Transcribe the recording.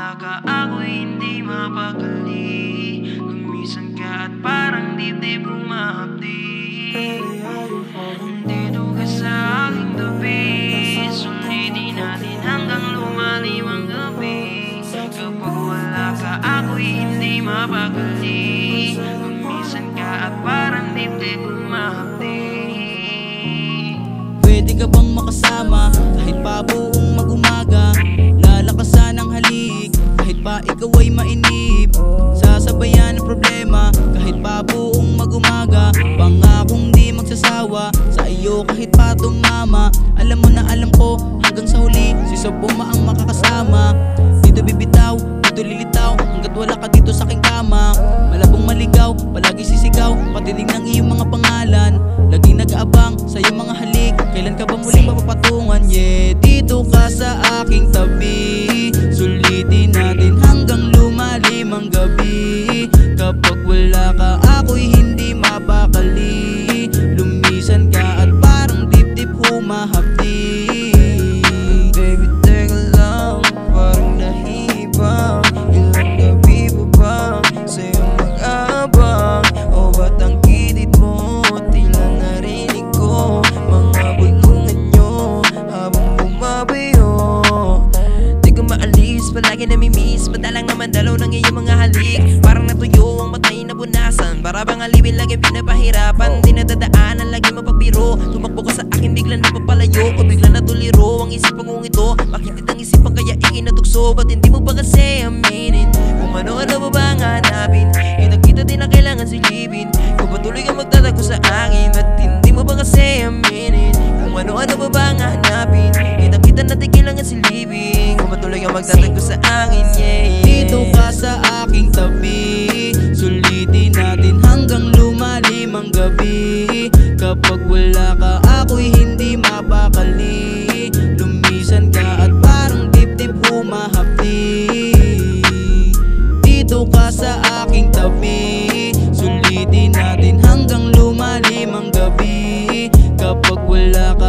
wala ka ako'y hindi mapakali. Lumisan ka at parang dibdib humahapdi. Dito ka sa aking tabi, sulitin natin hanggang lumalim ang gabi. Kapag wala ka ako'y hindi mapakali. Lumisan ka at parang dibdib humahapdi. Pwede ka bang makasama kahit pa buong mag-umaga? Lalakasan ang halik kahit pa ikaw ay mainip. Sasabayan ang problema kahit pa buong mag-umaga. Pangakong di magsasawa sa iyo kahit pa tumama. Alam mo na alam ko hanggang sa huli si Soboma ang makakasama. Dito bibitaw, dito lilitaw hanggat wala ka dito sa aking kama. Malabong maligaw, palagi sisigaw, patinig ng iyong mga pangalan. Laging nag-aabang sa iyong mga halik, kailan ka ba muling mapapatungan? Yeah, dito ka sa aking tabi, sulitin natin hanggang lumalim ang gabi. Kapag wala ka ako'y hindi mapakali. Lumisan ka at parang dibdib humahapdi. Baby, teka lang, parang nahibang. Ilang gabi pa ba sa'yo mag-aabang? O ba't ang kitid mo, tila narinig ko mga bulungan nyo habang bumabayo. Di ko maalis, palagi namimiss, madalang naman dalaw ng iyong mga halik. Parang natuyo ang matay na bunasan, para bang alipin lagi pinapahirapan. Di nadadaanan, lagi mapapiro. Tumakbo ka sa akin, bigla na papalayo o bigla na tuliro ang isipang kong ito. Bakit ang isipang kaya ikinatugso? Ba't hindi mo ba kasi aminin kung ano-ano ba bang hanapin? Kitang-kita din na kailangan silipin. Kung patuloy ka magtatago sa akin, ba't hindi mo ba kasi aminin kung ano-ano ba bang hanapin? Kitang-kita natin kailangan silipin. Kung patuloy ka magtatago sa akin, yeah. Dito ka sa aking tabi, sulitin natin hanggang lumalim ang gabi. Kapag wala ka ako'y hindi mapakali. Lumisan ka at parang dibdib humahapdi. Dito ka sa aking tabi, sulitin natin hanggang lumalim ang gabi. Kapag wala ka